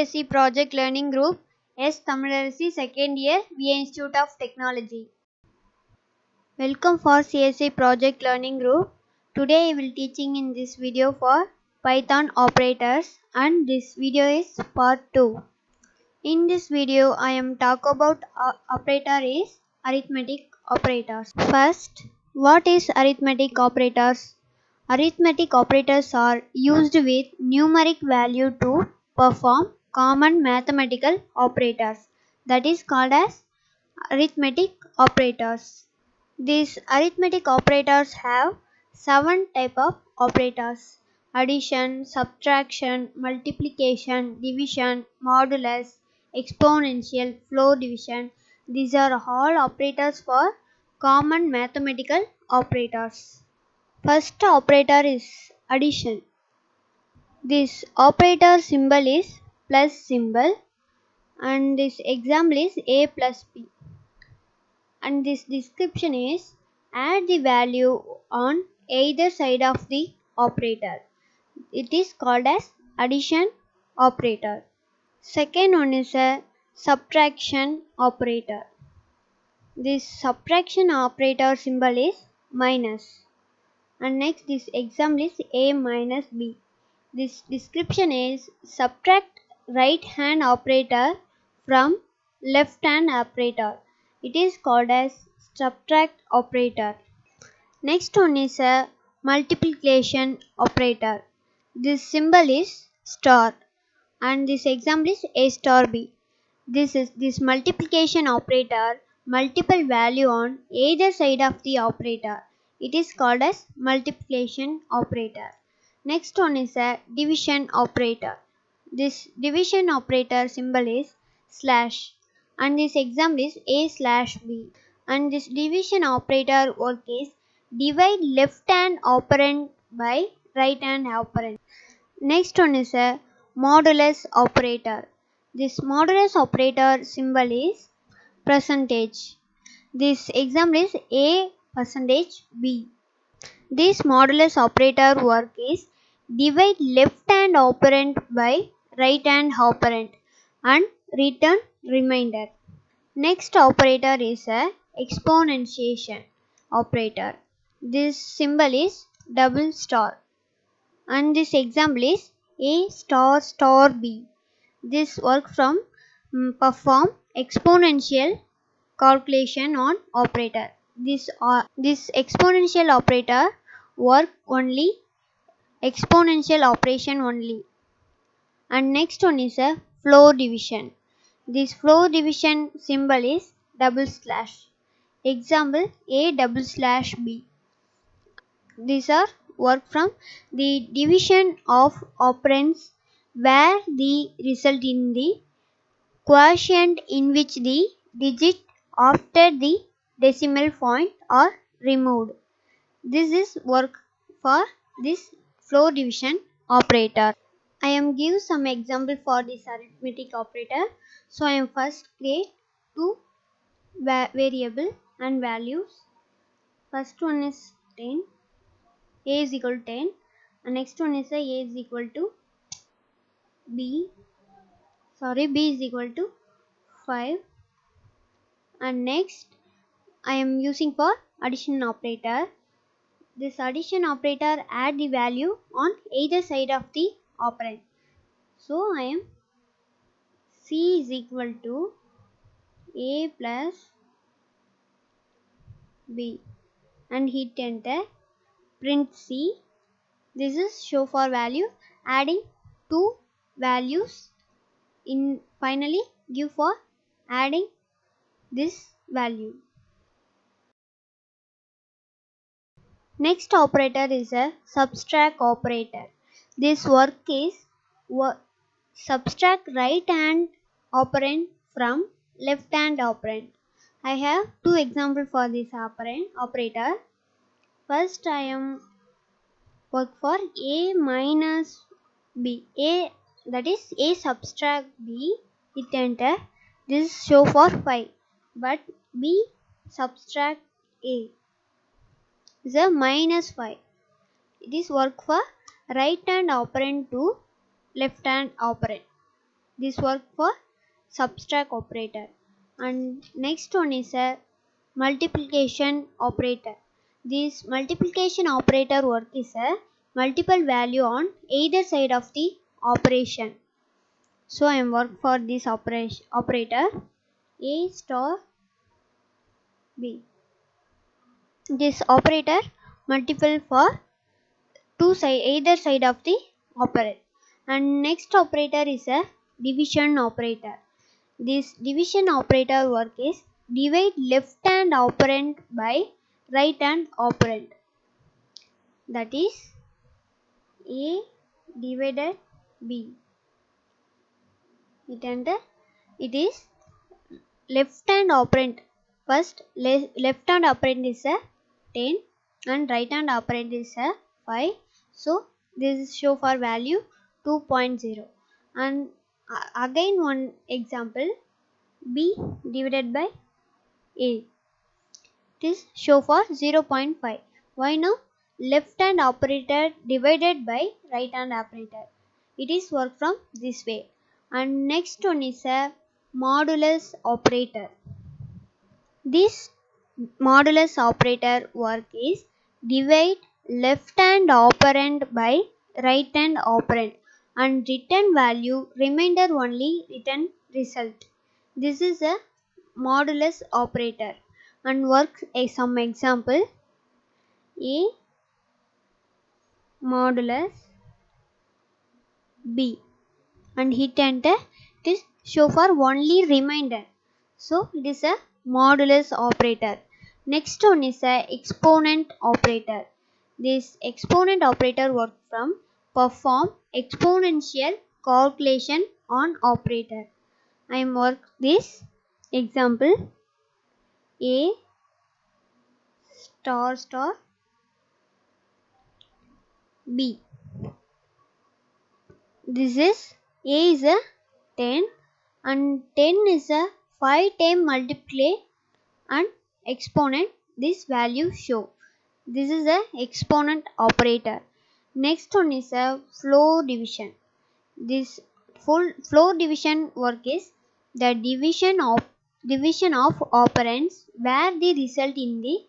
CSE Project Learning Group, S. Tamilarasi, second year, VA Institute of Technology. Welcome for CSE Project Learning Group. Today I will teaching in this video for Python operators, and this video is part 2. In this video I am talk about operator is arithmetic operators. First, what is arithmetic operators? Arithmetic operators are used with numeric value to perform common mathematical operators, that is called as arithmetic operators. These arithmetic operators have 7 type of operators: addition, subtraction, multiplication, division, modulus, exponential, floor division. These are all operators for common mathematical operators. First operator is addition. This operator symbol is plus symbol, and this example is a plus b. And this description is add the value on either side of the operator. It is called as addition operator. Second one is a subtraction operator. This subtraction operator symbol is minus. And next, this example is a minus b. This description is subtract right hand operator from left hand operator. It is called as subtract operator. Next one is a multiplication operator. This symbol is star, and this example is a star b. This multiplication operator multiple value on either side of the operator. It is called as multiplication operator. Next one is a division operator. This division operator symbol is slash, and this example is a slash b. And this division operator work is divide left hand operand by right hand operand. Next one is a modulus operator. This modulus operator symbol is percentage. This example is a percentage b. This modulus operator work is divide left hand operand by right hand operand and return remainder. Next operator is a exponentiation operator. This symbol is double star, and this example is a star star b. This work from perform exponential calculation on operator. This exponential operator work only exponential operation only. And next one is a floor division. This floor division symbol is double slash. Example a double slash b. These are work from the division of operands where the result in the quotient in which the digit after the decimal point are removed. This is work for this floor division operator. I am give some example for this arithmetic operator. So I am first create two variable and values. First one is 10. A is equal to 10. And next one is a is equal to b. B is equal to 5. And next I am using for addition operator. This addition operator add the value on either side of the operand. So I am c is equal to a plus b and hit enter. Print c. This is show for value, adding two values in finally give for adding this value. Next operator is a subtract operator. This work is subtract right hand operand from left hand operand. I have two examples for this operator. First I am work for a minus b. A, that is a subtract b, hit enter. This show for 5, but b subtract a is a minus 5. It is work for right hand operand to left hand operand. This work for subtract operator. And next one is a multiplication operator. This multiplication operator work is a multiple value on either side of the operation. So I am work for this operator A star B. This operator multiple for either side of the operator. And next operator is a division operator. This division operator work is divide left hand operand by right hand operand. That is A divided B. It is left hand operand. First left hand operand is a 10 and right hand operand is a 5. So this is show for value 2.0. And again one example, B divided by A. This show for 0.5. Why now? Left hand operator divided by right hand operator. It is work from this way. And next one is a modulus operator. This modulus operator work is divide left hand operand by right hand operand and return value remainder only return result. This is a modulus operator and work some example. A modulus B and hit enter. This show for only remainder. So it is a modulus operator. Next one is a exponent operator. This exponent operator work from perform exponential calculation on operator. I am work this example A star star B. This is A is a 10 and 10 is a 5 time multiply and exponent this value show. This is a exponent operator. Next one is a floor division. This full floor division work is the division of operands where the result in the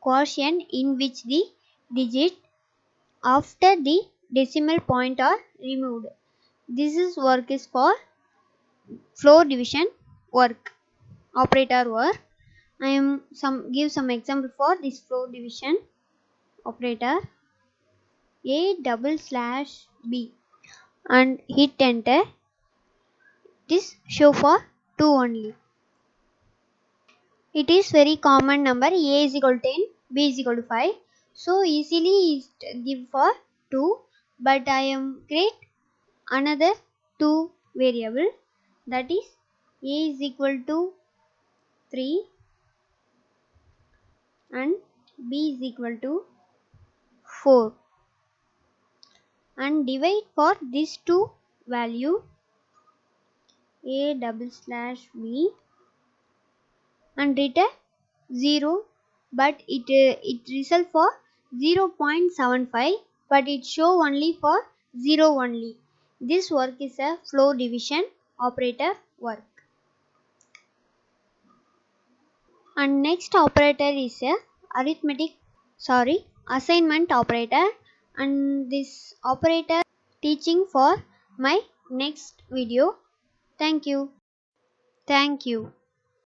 quotient in which the digit after the decimal point are removed. This is work is for floor division work operator work. I am give some example for this floor division operator. A double slash B and hit enter. This show for 2 only. It is very common number. A is equal to 10, B is equal to 5. So easily give for 2, but I am create another 2 variable, that is A is equal to 3 and B is equal to 4 and divide for these two value A double slash B and return 0, but it result for 0.75, but it show only for 0 only. This work is a floor division operator work. And next operator is a assignment operator, and this operator teaching for my next video. Thank you.